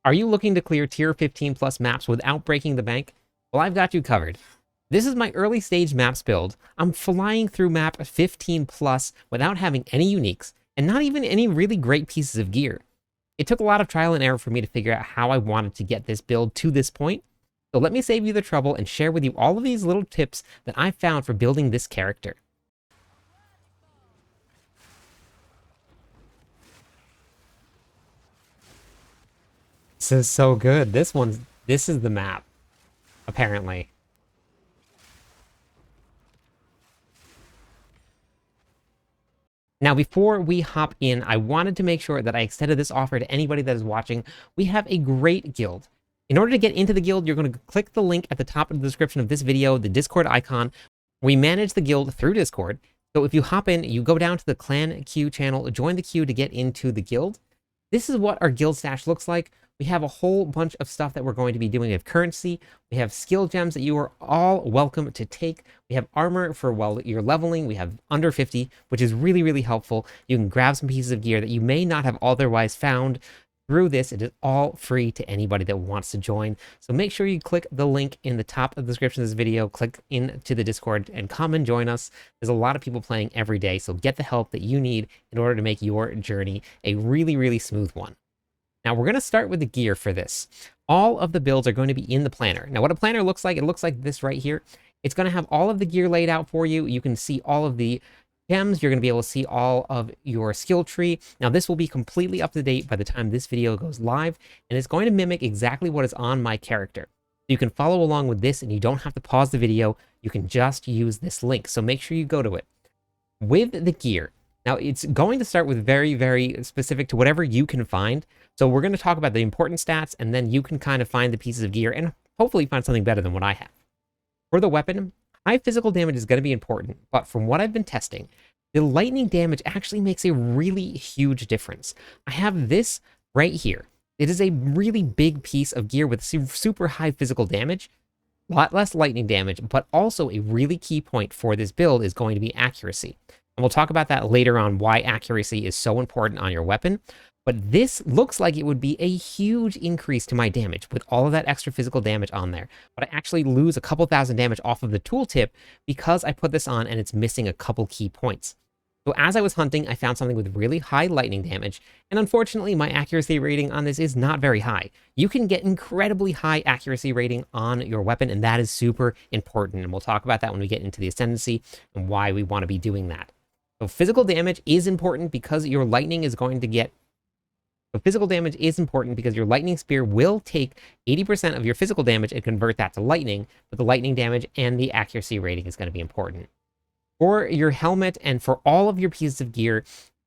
Are you looking to clear tier 15 plus maps without breaking the bank? Well, I've got you covered. This is my early stage maps build. I'm flying through map 15 plus without having any uniques and not even any really great pieces of gear. It took a lot of trial and error for me to figure out how I wanted to get this build to this point. So let me save you the trouble and share with you all of these little tips that I found for building this character. This is so good. This is the map, apparently. Now, before we hop in, I wanted to make sure that I extended this offer to anybody that is watching. We have a great guild. In order to get into the guild, you're going to click the link at the top of the description of this video, the Discord icon. We manage the guild through Discord. So if you hop in, you go down to the clan queue channel, join the queue to get into the guild. This is what our guild stash looks like. We have a whole bunch of stuff that we're going to be doing. We have currency, we have skill gems that you are all welcome to take. We have armor for while you're leveling. We have under 50, which is really, really helpful. You can grab some pieces of gear that you may not have otherwise found through this. It is all free to anybody that wants to join. So make sure you click the link in the top of the description of this video, click into the Discord and come and join us. There's a lot of people playing every day, so get the help that you need in order to make your journey a really, really smooth one. Now we're going to start with the gear for this. All of the builds are going to be in the planner. Now what a planner looks like, it looks like this right here. It's going to have all of the gear laid out for you. You can see all of the gems. You're going to be able to see all of your skill tree. Now this will be completely up to date by the time this video goes live, and it's going to mimic exactly what is on my character. You can follow along with this and you don't have to pause the video. You can just use this link. So make sure you go to it. With the gear, now it's going to start with very, very specific to whatever you can find. So we're going to talk about the important stats, and then you can kind of find the pieces of gear and hopefully find something better than what I have. For the weapon, high physical damage is going to be important, but from what I've been testing, the lightning damage actually makes a really huge difference. I have this right here. It is a really big piece of gear with super high physical damage, a lot less lightning damage, but also a really key point for this build is going to be accuracy. And we'll talk about that later on, why accuracy is so important on your weapon. But this looks like it would be a huge increase to my damage with all of that extra physical damage on there. But I actually lose a couple thousand damage off of the tooltip because I put this on and it's missing a couple key points. So as I was hunting, I found something with really high lightning damage, and unfortunately my accuracy rating on this is not very high. You can get incredibly high accuracy rating on your weapon, and that is super important, and we'll talk about that when we get into the ascendancy and why we want to be doing that. So physical damage is important because your lightning is going to get... So physical damage is important because your lightning spear will take 80% of your physical damage and convert that to lightning, but the lightning damage and the accuracy rating is going to be important. For your helmet and for all of your pieces of gear,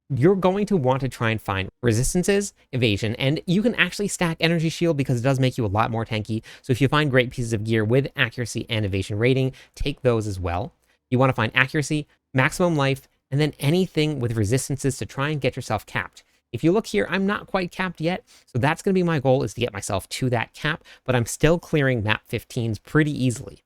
you're going to want to try and find resistances, evasion, and you can actually stack energy shield because it does make you a lot more tanky. So if you find great pieces of gear with accuracy and evasion rating, take those as well. You want to find accuracy, maximum life, and then anything with resistances to try and get yourself capped. If you look here, I'm not quite capped yet, so that's going to be my goal, is to get myself to that cap, but I'm still clearing map 15s pretty easily.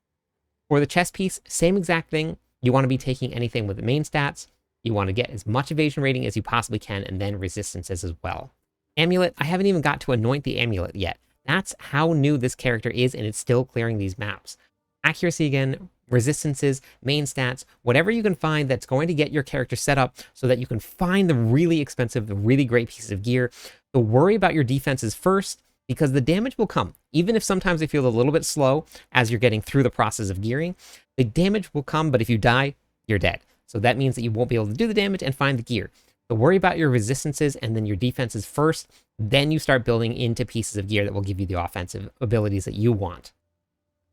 For the chest piece, same exact thing. You want to be taking anything with the main stats. You want to get as much evasion rating as you possibly can, and then resistances as well. Amulet, I haven't even got to anoint the amulet yet. That's how new this character is, and it's still clearing these maps. Accuracy again, resistances, main stats, whatever you can find that's going to get your character set up so that you can find the really expensive, the really great pieces of gear. So worry about your defenses first, because the damage will come. Even if sometimes they feel a little bit slow as you're getting through the process of gearing, the damage will come, but if you die, you're dead. So that means that you won't be able to do the damage and find the gear. So worry about your resistances and then your defenses first, then you start building into pieces of gear that will give you the offensive abilities that you want.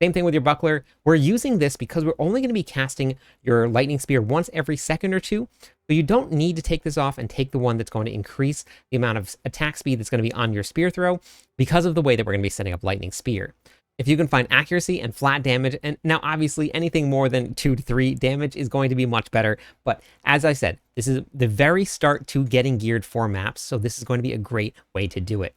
Same thing with your buckler. We're using this because we're only going to be casting your lightning spear once every second or two. So you don't need to take this off and take the one that's going to increase the amount of attack speed that's going to be on your spear throw because of the way that we're going to be setting up lightning spear. If you can find accuracy and flat damage, and now obviously anything more than 2 to 3 damage is going to be much better. But as I said, this is the very start to getting geared for maps. So this is going to be a great way to do it.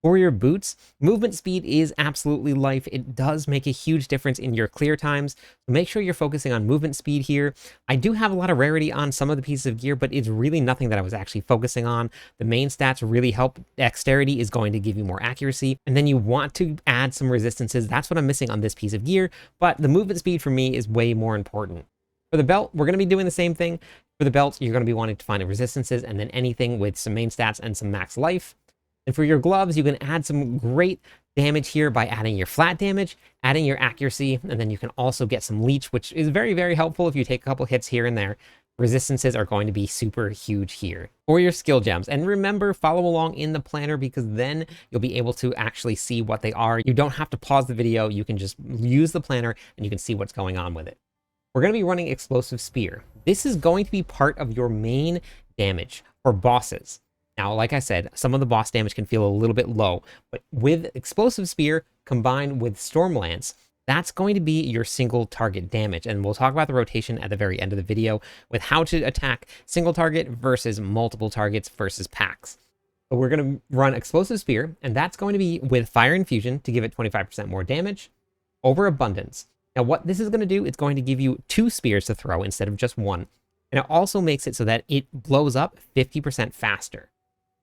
For your boots, movement speed is absolutely life. It does make a huge difference in your clear times. So make sure you're focusing on movement speed here. I do have a lot of rarity on some of the pieces of gear, but it's really nothing that I was actually focusing on. The main stats really help. Dexterity is going to give you more accuracy. And then you want to add some resistances. That's what I'm missing on this piece of gear. But the movement speed for me is way more important. For the belt, we're going to be doing the same thing. For the belt, you're going to be wanting to find resistances and then anything with some main stats and some max life. And for your gloves, you can add some great damage here by adding your flat damage, adding your accuracy, and then you can also get some leech, which is very, very helpful if you take a couple hits here and there. Resistances are going to be super huge here. For your skill gems, and remember, follow along in the planner because then you'll be able to actually see what they are. You don't have to pause the video. You can just use the planner and you can see what's going on with it. We're going to be running Explosive Spear. This is going to be part of your main damage for bosses. Now, like I said, some of the boss damage can feel a little bit low, but with Explosive Spear combined with Storm Lance, that's going to be your single target damage. And we'll talk about the rotation at the very end of the video with how to attack single target versus multiple targets versus packs. But we're going to run Explosive Spear, and that's going to be with Fire Infusion to give it 25% more damage over Abundance. Now, what this is going to do, it's going to give you 2 spears to throw instead of just 1. And it also makes it so that it blows up 50% faster.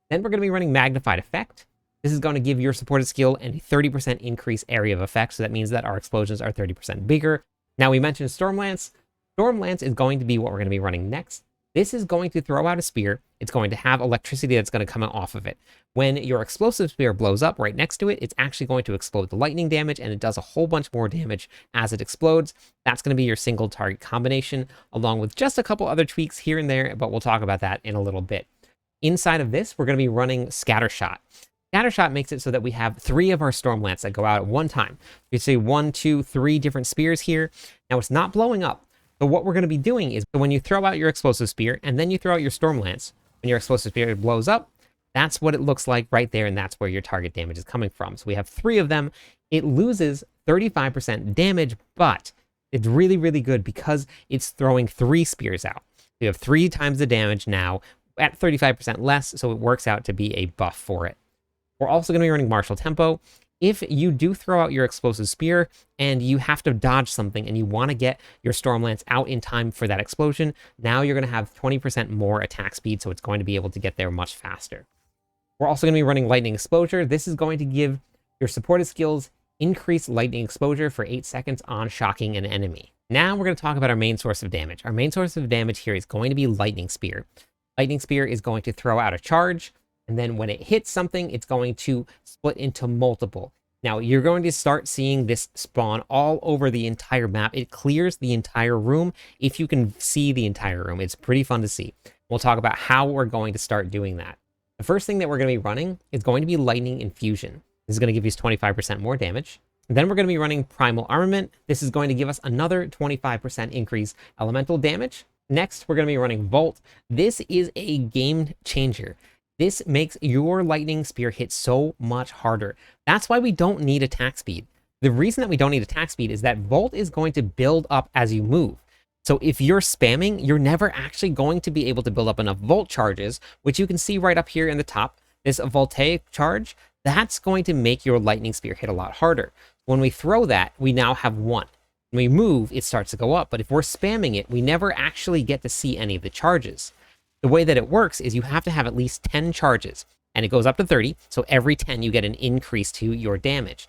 Then we're going to be running Magnified Effect. This is going to give your supported skill a 30% increase area of effect, so that means that our explosions are 30% bigger. Now, we mentioned Storm Lance. Storm Lance is going to be what we're going to be running next. This is going to throw out a spear. It's going to have electricity that's going to come off of it. When your Explosive Spear blows up right next to it, it's actually going to explode the lightning damage, and it does a whole bunch more damage as it explodes. That's going to be your single target combination, along with just a couple other tweaks here and there, but we'll talk about that in a little bit. Inside of this, we're going to be running Scattershot. Scattershot makes it so that we have 3 of our Storm Lance that go out at one time. You see 1, 2, 3 different spears here. Now, it's not blowing up, but what we're going to be doing is when you throw out your Explosive Spear and then you throw out your Storm Lance, when your Explosive Spear blows up, that's what it looks like right there, and that's where your target damage is coming from. So we have 3 of them. It loses 35% damage, but it's really, really good because it's throwing 3 spears out. You have 3 times the damage now at 35% less, so it works out to be a buff for it. We're also going to be running Martial Tempo. If you do throw out your Explosive Spear and you have to dodge something and you want to get your Storm Lance out in time for that explosion, now you're going to have 20% more attack speed, so it's going to be able to get there much faster. We're also going to be running Lightning Exposure. This is going to give your supported skills increased lightning exposure for 8 seconds on shocking an enemy. Now we're going to talk about our main source of damage. Our main source of damage here is going to be Lightning Spear. Lightning Spear is going to throw out a charge, and then when it hits something, it's going to split into multiple. Now, you're going to start seeing this spawn all over the entire map. It clears the entire room if you can see the entire room. It's pretty fun to see. We'll talk about how we're going to start doing that. The first thing that we're going to be running is going to be Lightning Infusion. This is going to give you 25% more damage. And then we're going to be running Primal Armament. This is going to give us another 25% increase elemental damage. Next, we're going to be running Volt. This is a game changer. This makes your Lightning Spear hit so much harder. That's why we don't need attack speed. The reason that we don't need attack speed is that Volt is going to build up as you move. So if you're spamming, you're never actually going to be able to build up enough Volt charges, which you can see right up here in the top. This Voltaic charge, that's going to make your Lightning Spear hit a lot harder. When we throw that, we now have 1. When we move, it starts to go up, but if we're spamming it, we never actually get to see any of the charges. The way that it works is you have to have at least 10 charges, and it goes up to 30, so every 10 you get an increase to your damage.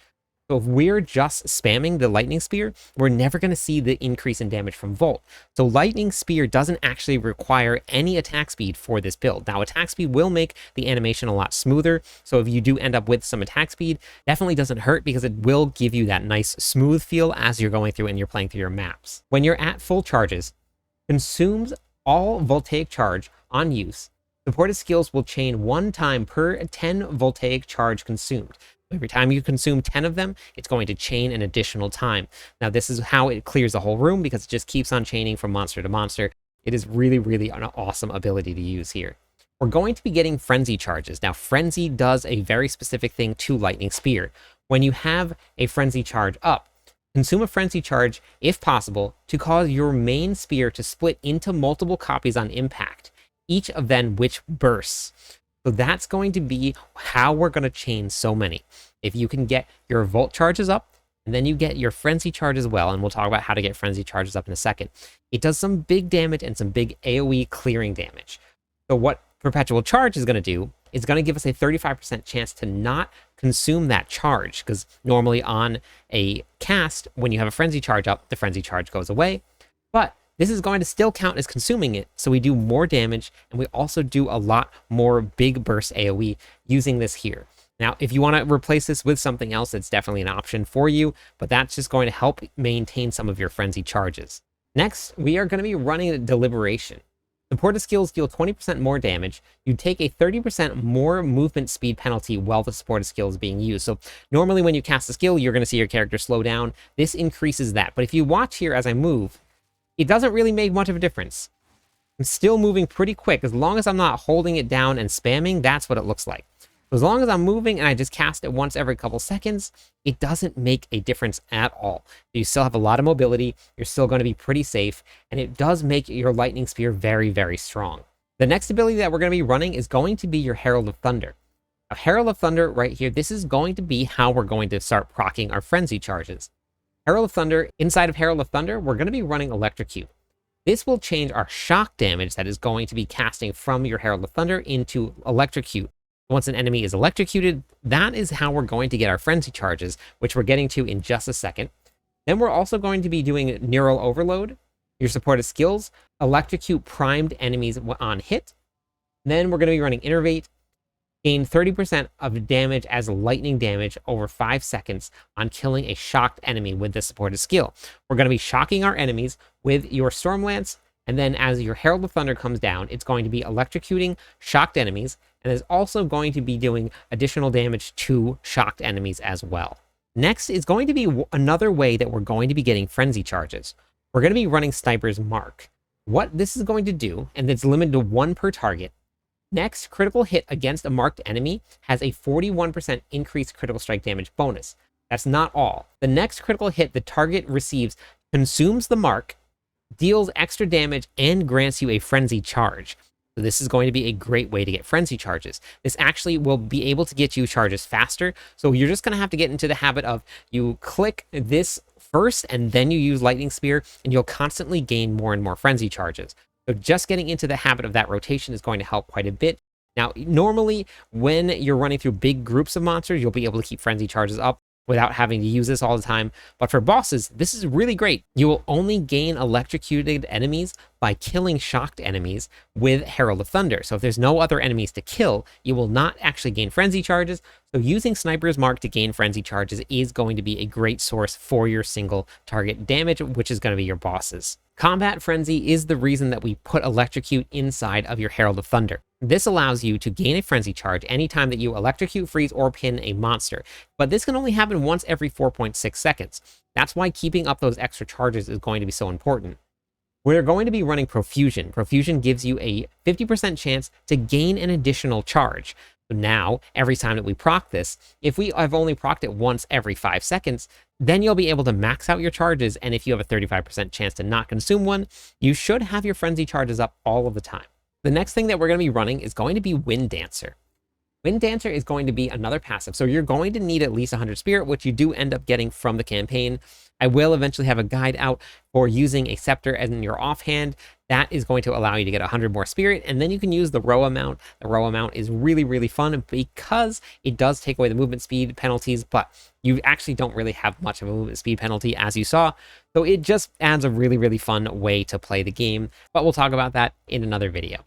So if we're just spamming the Lightning Spear, we're never going to see the increase in damage from Volt. So Lightning Spear doesn't actually require any attack speed for this build. Now, attack speed will make the animation a lot smoother, so if you do end up with some attack speed, definitely doesn't hurt because it will give you that nice smooth feel as you're going through and you're playing through your maps. When you're at full charges, consumes all Voltaic charge on use. Supported skills will chain 1 time per 10 Voltaic charge consumed. Every time you consume 10 of them, it's going to chain an additional time. Now, this is how it clears the whole room because it just keeps on chaining from monster to monster. It is really, really an awesome ability to use here. We're going to be getting Frenzy charges. Now, Frenzy does a very specific thing to Lightning Spear. When you have a Frenzy charge up, consume a Frenzy charge, if possible, to cause your main spear to split into multiple copies on impact, each of them which bursts. So that's going to be how we're going to chain so many. If you can get your Volt charges up, and then you get your Frenzy charge as well, and we'll talk about how to get Frenzy charges up in a second. It does some big damage and some big AoE clearing damage. So what Perpetual Charge is going to do is going to give us a 35% chance to not consume that charge, because normally on a cast, when you have a Frenzy charge up, the Frenzy charge goes away. But this is going to still count as consuming it, so we do more damage, and we also do a lot more big burst AoE using this here. Now, if you want to replace this with something else, it's definitely an option for you, but that's just going to help maintain some of your Frenzy charges. Next, we are going to be running Deliberation. Supported skills deal 20% more damage. You take a 30% more movement speed penalty while the supported skill is being used. So normally when you cast a skill, you're going to see your character slow down. This increases that. But if you watch here as I move, it doesn't really make much of a difference. I'm still moving pretty quick. As long as I'm not holding it down and spamming, that's what it looks like. As long as I'm moving and I just cast it once every couple seconds, it doesn't make a difference at all. You still have a lot of mobility, you're still going to be pretty safe, and it does make your Lightning Spear very, very strong. The next ability that we're going to be running is going to be your Herald of Thunder. Now, Herald of Thunder right here, this is going to be how we're going to start proccing our Frenzy charges. Herald of Thunder, inside of Herald of Thunder, we're going to be running Electrocute. This will change our shock damage that is going to be casting from your Herald of Thunder into Electrocute. Once an enemy is electrocuted, that is how we're going to get our Frenzy charges, which we're getting to in just a second. Then we're also going to be doing Neural Overload, your supported skills, electrocute primed enemies on hit. Then we're going to be running Innervate, gain 30% of damage as lightning damage over 5 seconds on killing a shocked enemy with this supported skill. We're going to be shocking our enemies with your Stormlance, and then as your Herald of Thunder comes down, it's going to be electrocuting shocked enemies, and is also going to be doing additional damage to shocked enemies as well. Next is going to be another way that we're going to be getting Frenzy charges. We're going to be running Sniper's Mark. What this is going to do, and it's limited to 1 per target, next critical hit against a marked enemy has a 41% increased critical strike damage bonus. That's not all. The next critical hit the target receives consumes the mark, deals extra damage, and grants you a Frenzy charge. So this is going to be a great way to get Frenzy charges. This actually will be able to get you charges faster. So you're just going to have to get into the habit of you click this first and then you use Lightning Spear, and you'll constantly gain more and more Frenzy charges. So just getting into the habit of that rotation is going to help quite a bit. Now, normally when you're running through big groups of monsters, you'll be able to keep Frenzy charges up without having to use this all the time. But for bosses, this is really great. You will only gain electrocuted enemies by killing shocked enemies with Herald of Thunder. So if there's no other enemies to kill, you will not actually gain Frenzy charges. So using Sniper's Mark to gain Frenzy charges is going to be a great source for your single target damage, which is going to be your bosses. Combat Frenzy is the reason that we put Electrocute inside of your Herald of Thunder. This allows you to gain a Frenzy charge anytime that you electrocute, freeze, or pin a monster. But this can only happen once every 4.6 seconds. That's why keeping up those extra charges is going to be so important. We're going to be running Profusion. Profusion gives you a 50% chance to gain an additional charge. So now, every time that we proc this, if we have only procced it once every 5 seconds, then you'll be able to max out your charges, and if you have a 35% chance to not consume one, you should have your Frenzy charges up all of the time. The next thing that we're going to be running is going to be Wind Dancer. Wind Dancer is going to be another passive, so you're going to need at least 100 Spirit, which you do end up getting from the campaign. I will eventually have a guide out for using a Scepter as in your offhand. That is going to allow you to get 100 more Spirit, and then you can use the Row Amount. The Row Amount is really, really fun because it does take away the movement speed penalties, but you actually don't really have much of a movement speed penalty, as you saw. So it just adds a really, really fun way to play the game, but we'll talk about that in another video.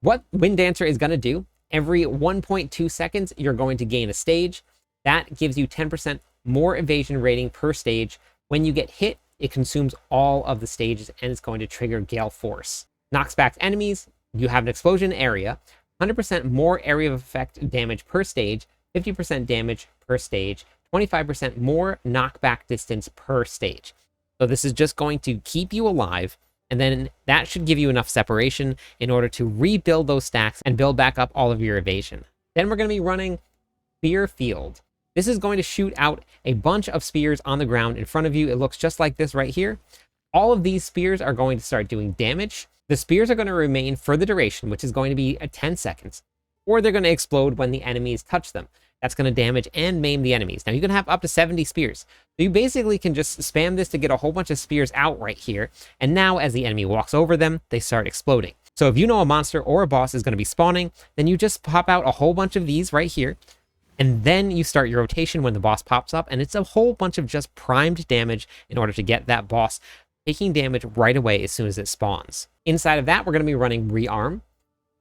What Wind Dancer is going to do, every 1.2 seconds, you're going to gain a stage. That gives you 10% more evasion rating per stage. When you get hit, it consumes all of the stages, and it's going to trigger Gale Force. Knocks back enemies, you have an explosion area, 100% more area of effect damage per stage, 50% damage per stage, 25% more knockback distance per stage. So this is just going to keep you alive, and then that should give you enough separation in order to rebuild those stacks and build back up all of your evasion. Then we're going to be running Spear Field. This is going to shoot out a bunch of spears on the ground in front of you. It looks just like this right here. All of these spears are going to start doing damage. The spears are going to remain for the duration, which is going to be 10 seconds. or they're going to explode when the enemies touch them. That's going to damage and maim the enemies. Now, you can have up to 70 spears. So you basically can just spam this to get a whole bunch of spears out right here. And now, as the enemy walks over them, they start exploding. So if you know a monster or a boss is going to be spawning, then you just pop out a whole bunch of these right here. And then you start your rotation when the boss pops up. And it's a whole bunch of just primed damage in order to get that boss taking damage right away as soon as it spawns. Inside of that, we're going to be running Rearm.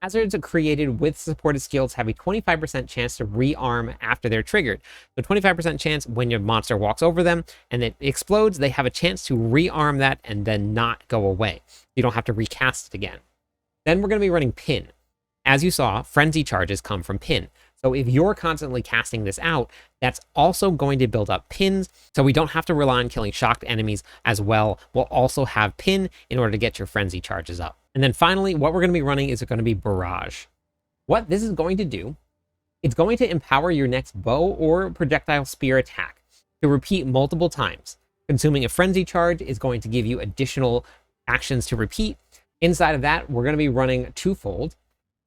Hazards created with supported skills have a 25% chance to rearm after they're triggered. So 25% chance when your monster walks over them and it explodes, they have a chance to rearm that and then not go away. You don't have to recast it again. Then we're going to be running Pin. As you saw, frenzy charges come from Pin. So if you're constantly casting this out, that's also going to build up pins. So we don't have to rely on killing shocked enemies as well. We'll also have Pin in order to get your frenzy charges up. And then finally, what we're going to be running is going to be Barrage. What this is going to do, it's going to empower your next bow or projectile spear attack to repeat multiple times. Consuming a frenzy charge is going to give you additional actions to repeat. Inside of that, we're going to be running twofold.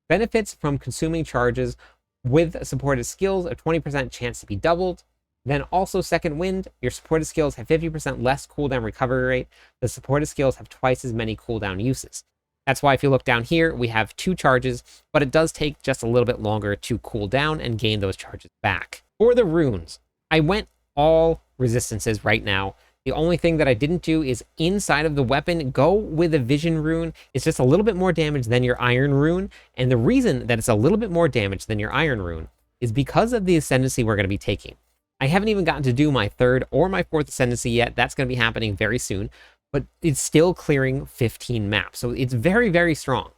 Benefits from consuming charges with supported skills, a 20% chance to be doubled. Then also Second Wind, your supported skills have 50% less cooldown recovery rate. The supported skills have twice as many cooldown uses. That's why if you look down here, we have 2 charges, but it does take just a little bit longer to cool down and gain those charges back. For the runes, I went all resistances right now. The only thing that I didn't do is inside of the weapon, go with a vision rune. It's just a little bit more damage than your iron rune. And the reason that it's a little bit more damage than your iron rune is because of the ascendancy we're going to be taking. I haven't even gotten to do my 3rd or my 4th ascendancy yet. That's going to be happening very soon. But it's still clearing 15 maps. So it's very, very strong.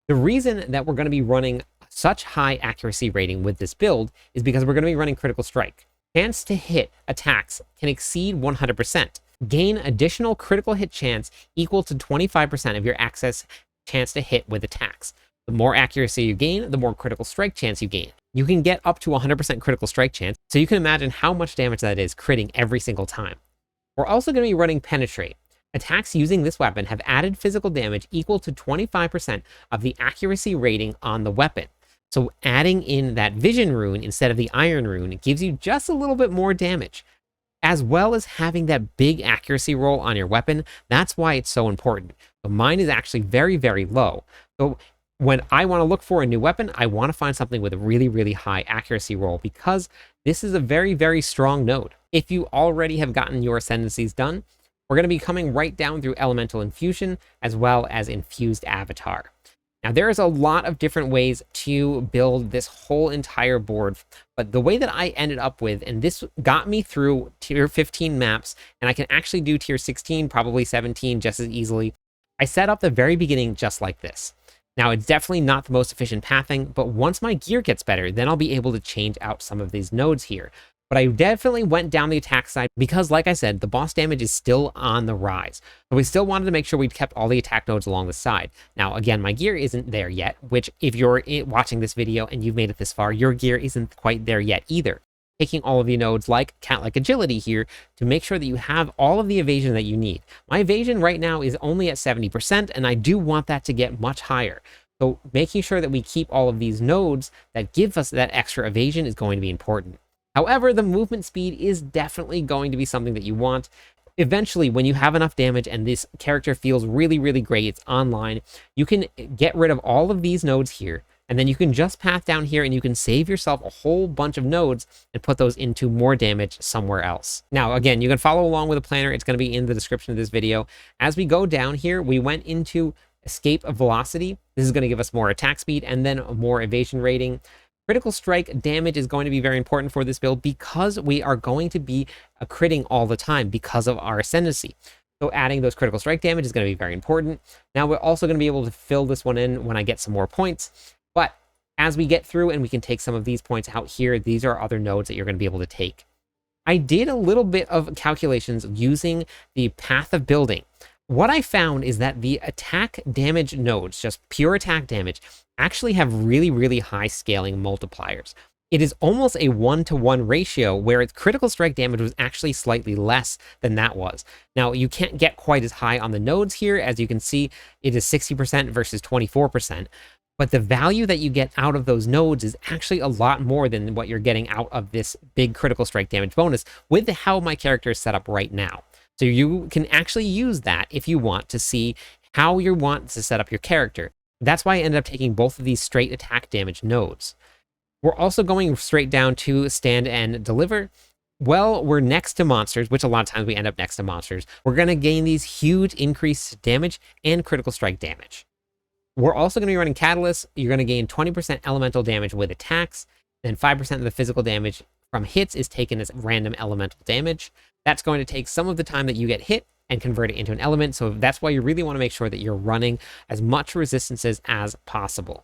The reason that we're going to be running such high accuracy rating with this build is because we're going to be running Critical Strike. Chance to hit attacks can exceed 100%. Gain additional critical hit chance equal to 25% of your access chance to hit with attacks. The more accuracy you gain, the more critical strike chance you gain. You can get up to 100% critical strike chance, so you can imagine how much damage that is critting every single time. We're also going to be running Penetrate. Attacks using this weapon have added physical damage equal to 25% of the accuracy rating on the weapon. So adding in that vision rune instead of the iron rune gives you just a little bit more damage, as well as having that big accuracy roll on your weapon. That's why it's so important. But mine is actually very, very low. So when I want to look for a new weapon, I want to find something with a really, really high accuracy roll because this is a very, very strong node. If you already have gotten your ascendancies done, we're going to be coming right down through Elemental Infusion as well as Infused Avatar. Now, there is a lot of different ways to build this whole entire board, but the way that I ended up with, and this got me through tier 15 maps, and I can actually do tier 16, probably 17 just as easily. I set up the very beginning just like this. Now, it's definitely not the most efficient pathing, but once my gear gets better, then I'll be able to change out some of these nodes here. But I definitely went down the attack side because, like I said, the boss damage is still on the rise. So we still wanted to make sure we kept all the attack nodes along the side. Now, again, my gear isn't there yet, which if you're watching this video and you've made it this far, your gear isn't quite there yet either. Taking all of the nodes like cat-like agility here to make sure that you have all of the evasion that you need. My evasion right now is only at 70%, and I do want that to get much higher. So making sure that we keep all of these nodes that give us that extra evasion is going to be important. However, the movement speed is definitely going to be something that you want. Eventually, when you have enough damage and this character feels really, really great, it's online, you can get rid of all of these nodes here, and then you can just path down here and you can save yourself a whole bunch of nodes and put those into more damage somewhere else. Now, again, you can follow along with a planner. It's going to be in the description of this video. As we go down here, we went into Escape Velocity. This is going to give us more attack speed and then more evasion rating. Critical strike damage is going to be very important for this build because we are going to be critting all the time because of our ascendancy. So adding those critical strike damage is going to be very important. Now we're also going to be able to fill this one in when I get some more points. But as we get through and we can take some of these points out here, these are other nodes that you're going to be able to take. I did a little bit of calculations using the path of building. What I found is that the attack damage nodes, just pure attack damage, actually have really, really high scaling multipliers. It is almost a 1-to-1 ratio where its critical strike damage was actually slightly less than that was. Now, you can't get quite as high on the nodes here. As you can see, it is 60% versus 24%. But the value that you get out of those nodes is actually a lot more than what you're getting out of this big critical strike damage bonus with how my character is set up right now. So you can actually use that if you want to see how you want to set up your character. That's why I ended up taking both of these straight attack damage nodes. We're also going straight down to stand and deliver. Well, we're next to monsters, which a lot of times we end up next to monsters. We're going to gain these huge increased damage and critical strike damage. We're also going to be running Catalyst. You're going to gain 20% elemental damage with attacks, then 5% of the physical damage from hits is taken as random elemental damage. That's going to take some of the time that you get hit and convert it into an element, so that's why you really want to make sure that you're running as much resistances as possible.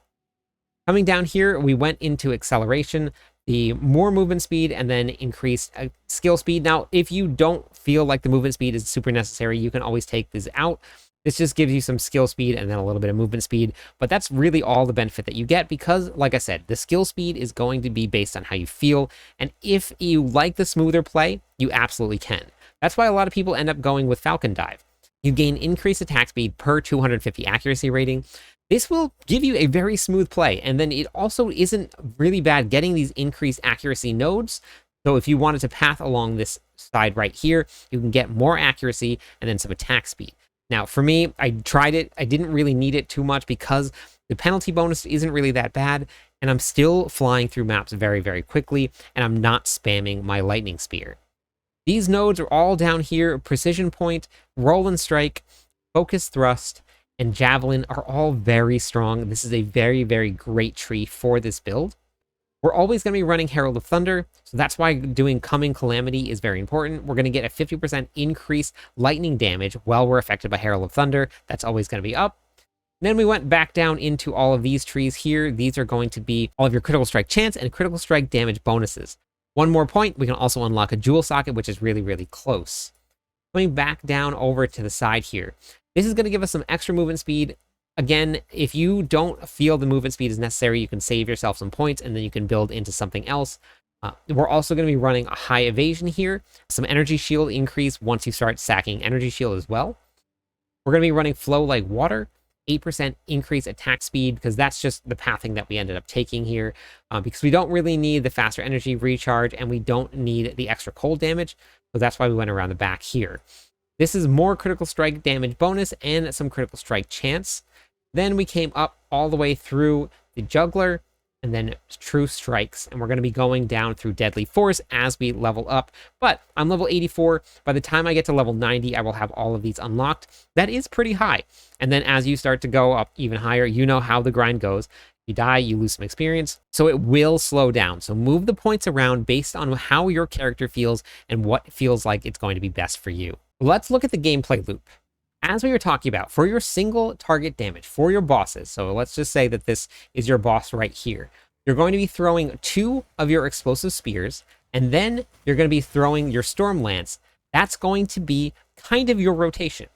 Coming down here, we went into acceleration, the more movement speed, and then increased skill speed. Now, if you don't feel like the movement speed is super necessary, you can always take this out. This just gives you some skill speed and then a little bit of movement speed, but that's really all the benefit that you get because, like I said, the skill speed is going to be based on how you feel, and if you like the smoother play, you absolutely can. That's why a lot of people end up going with Falcon Dive. You gain increased attack speed per 250 accuracy rating. This will give you a very smooth play, and then it also isn't really bad getting these increased accuracy nodes. So if you wanted to path along this side right here, you can get more accuracy and then some attack speed. Now, for me, I tried it. I didn't really need it too much because the penalty bonus isn't really that bad, and I'm still flying through maps very, very quickly, and I'm not spamming my lightning spear. These nodes are all down here. Precision point, roll and strike, focus thrust, and javelin are all very strong. This is a very, very great tree for this build. We're always going to be running Herald of Thunder, so that's why doing Coming Calamity is very important. We're going to get a 50% increased lightning damage while we're affected by Herald of Thunder. That's always going to be up. And then we went back down into all of these trees here. These are going to be all of your critical strike chance and critical strike damage bonuses. One more point, we can also unlock a jewel socket, which is really, really close. Coming back down over to the side here. This is going to give us some extra movement speed. Again, if you don't feel the movement speed is necessary, you can save yourself some points and then you can build into something else. We're also going to be running a high evasion here, some energy shield increase once you start sacking energy shield as well. We're going to be running flow like water, 8% increase attack speed because that's just the pathing that we ended up taking here because we don't really need the faster energy recharge and we don't need the extra cold damage. So that's why we went around the back here. This is more critical strike damage bonus and some critical strike chance. Then we came up all the way through the juggler and then true strikes. And we're going to be going down through deadly force as we level up. But I'm level 84. By the time I get to level 90, I will have all of these unlocked. That is pretty high. And then as you start to go up even higher, you know how the grind goes. You die, you lose some experience. So it will slow down. So move the points around based on how your character feels and what feels like it's going to be best for you. Let's look at the gameplay loop. As we were talking about, for your single target damage, for your bosses, so let's just say that this is your boss right here, you're going to be throwing 2 of your explosive spears, and then you're going to be throwing your storm lance. That's going to be kind of your rotation.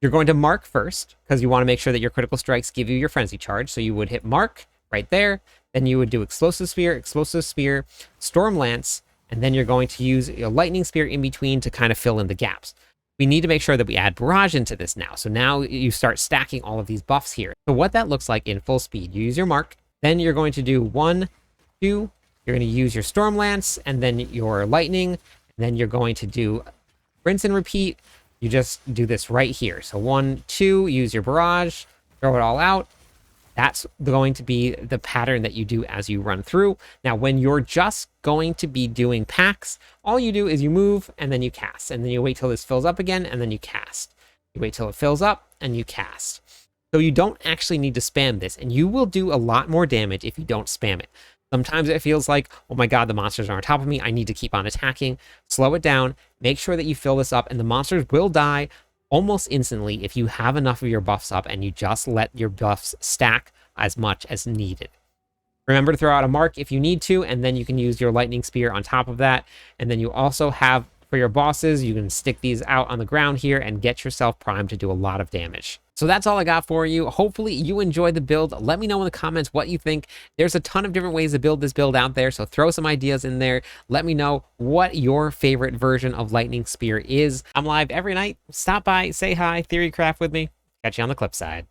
You're going to mark first, because you want to make sure that your critical strikes give you your frenzy charge, so you would hit mark right there, then you would do explosive spear, storm lance, and then you're going to use a lightning spear in between to kind of fill in the gaps. We need to make sure that we add barrage into this now. So now you start stacking all of these buffs here. So what that looks like in full speed, you use your mark, then you're going to do 1, 2, you're going to use your storm lance, and then your lightning, and then you're going to do rinse and repeat. You just do this right here. So 1, 2, use your barrage, throw it all out. That's going to be the pattern that you do as you run through. Now, when you're just going to be doing packs, all you do is you move and then you cast. And then you wait till this fills up again and then you cast. You wait till it fills up and you cast. So you don't actually need to spam this. And you will do a lot more damage if you don't spam it. Sometimes it feels like, oh my god, the monsters are on top of me. I need to keep on attacking. Slow it down. Make sure that you fill this up and the monsters will die almost instantly if you have enough of your buffs up and you just let your buffs stack as much as needed. Remember to throw out a mark if you need to, and then you can use your lightning spear on top of that. And then you also have, for your bosses, you can stick these out on the ground here and get yourself primed to do a lot of damage. So that's all I got for you. Hopefully you enjoyed the build. Let me know in the comments what you think. There's a ton of different ways to build this build out there, so throw some ideas in there. Let me know what your favorite version of Lightning Spear is. I'm live every night. Stop by, say hi, theorycraft with me. Catch you on the clip side.